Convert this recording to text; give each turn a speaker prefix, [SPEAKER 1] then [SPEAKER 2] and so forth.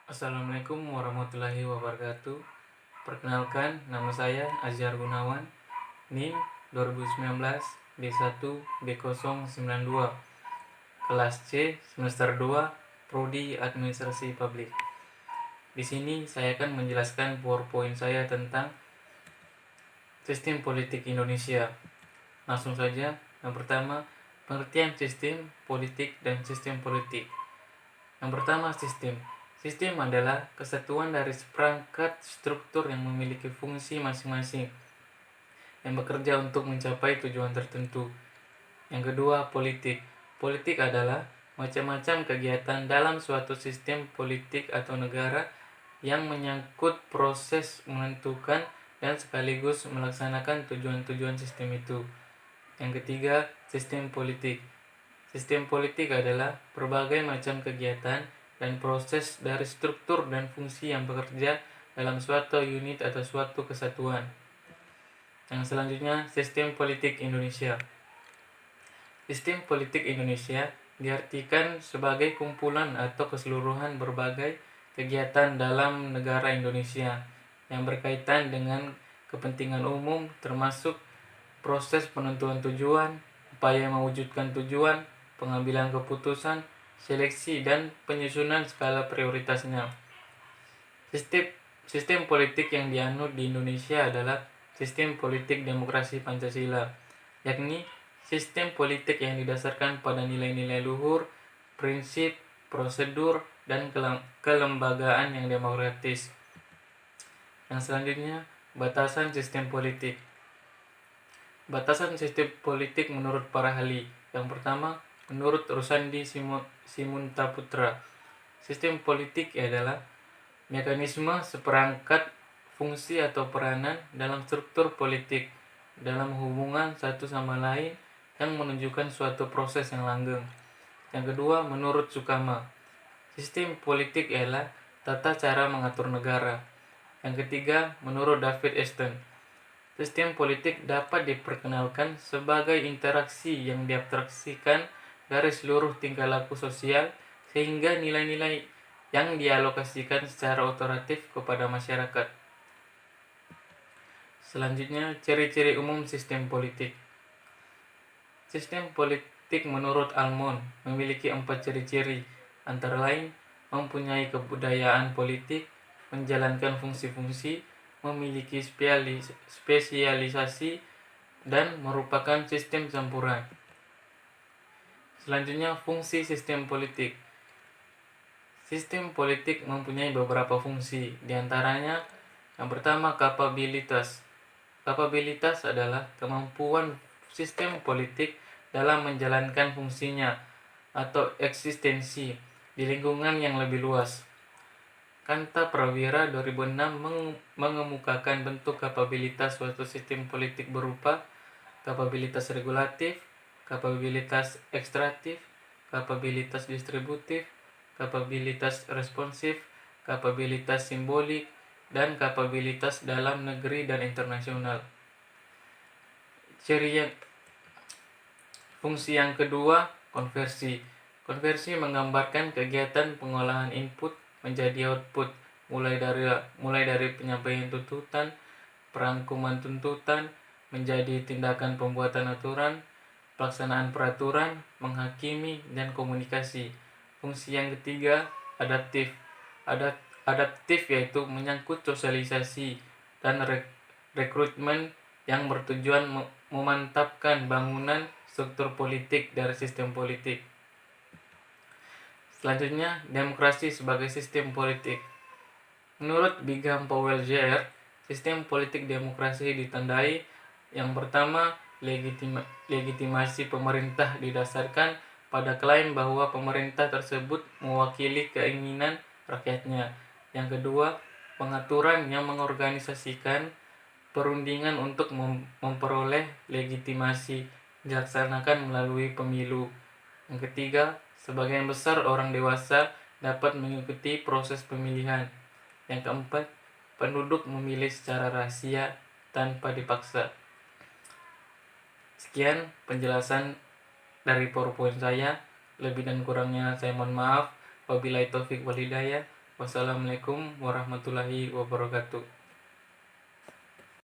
[SPEAKER 1] Assalamualaikum warahmatullahi wabarakatuh. Perkenalkan, nama saya Azhar Gunawan, NIM 2019 D1 D092, kelas C semester 2, Prodi Administrasi Publik. Di sini saya akan menjelaskan PowerPoint saya tentang sistem politik Indonesia. Langsung saja, yang pertama, pengertian sistem politik dan sistem politik. Yang pertama, sistem. Sistem adalah kesatuan dari seperangkat struktur yang memiliki fungsi masing-masing yang bekerja untuk mencapai tujuan tertentu. Yang kedua, politik. Politik adalah macam-macam kegiatan dalam suatu sistem politik atau negara yang menyangkut proses menentukan dan sekaligus melaksanakan tujuan-tujuan sistem itu. Yang ketiga, sistem politik. Sistem politik adalah berbagai macam kegiatan dan proses dari struktur dan fungsi yang bekerja dalam suatu unit atau suatu kesatuan. Yang selanjutnya, sistem politik Indonesia. Sistem politik Indonesia diartikan sebagai kumpulan atau keseluruhan berbagai kegiatan dalam negara Indonesia yang berkaitan dengan kepentingan umum, termasuk proses penentuan tujuan, upaya mewujudkan tujuan, pengambilan keputusan, seleksi, dan penyusunan skala prioritasnya. Sistem politik yang dianut di Indonesia adalah sistem politik demokrasi Pancasila, yakni sistem politik yang didasarkan pada nilai-nilai luhur, prinsip, prosedur, dan kelembagaan yang demokratis. Yang selanjutnya, batasan sistem politik. Batasan sistem politik menurut para ahli. Yang pertama, menurut Rusandi Simuntaputra, sistem politik adalah mekanisme seperangkat fungsi atau peranan dalam struktur politik dalam hubungan satu sama lain yang menunjukkan suatu proses yang langgeng. Yang kedua, menurut Sukama, sistem politik ialah tata cara mengatur negara. Yang ketiga, menurut David Easton, sistem politik dapat diperkenalkan sebagai interaksi yang diabstraksikan dari seluruh tingkah laku sosial sehingga nilai-nilai yang dialokasikan secara otoratif kepada masyarakat. Selanjutnya, ciri-ciri umum sistem politik. Sistem politik menurut Almond memiliki 4 ciri-ciri, antara lain mempunyai kebudayaan politik, menjalankan fungsi-fungsi, memiliki spesialisasi, dan merupakan sistem campuran. Selanjutnya, fungsi sistem politik. Sistem politik mempunyai beberapa fungsi, diantaranya yang pertama, kapabilitas. Kapabilitas adalah kemampuan sistem politik dalam menjalankan fungsinya atau eksistensi di lingkungan yang lebih luas. Kanta Prawira 2006 mengemukakan bentuk kapabilitas suatu sistem politik berupa kapabilitas regulatif, kapabilitas ekstraktif, kapabilitas distributif, kapabilitas responsif, kapabilitas simbolik, dan kapabilitas dalam negeri dan internasional. Fungsi yang kedua, konversi. Konversi menggambarkan kegiatan pengolahan input menjadi output, mulai dari penyampaian tuntutan, perangkuman tuntutan, menjadi tindakan pembuatan aturan, pelaksanaan peraturan, menghakimi, dan komunikasi. Fungsi yang ketiga, adaptif. Adaptif yaitu menyangkut sosialisasi dan rekrutmen yang bertujuan memantapkan bangunan struktur politik dari sistem politik. Selanjutnya, demokrasi sebagai sistem politik. Menurut Brigham Powell Jr., sistem politik demokrasi ditandai yang pertama, legitimasi pemerintah didasarkan pada klaim bahwa pemerintah tersebut mewakili keinginan rakyatnya. Yang kedua, pengaturan yang mengorganisasikan perundingan untuk memperoleh legitimasi dilaksanakan melalui pemilu. Yang ketiga, sebagian besar orang dewasa dapat mengikuti proses pemilihan. Yang keempat, penduduk memilih secara rahasia tanpa dipaksa. Sekian penjelasan dari PowerPoint saya. Lebih dan kurangnya saya mohon maaf. Wabillahi taufik wal hidayah. Wassalamualaikum warahmatullahi wabarakatuh.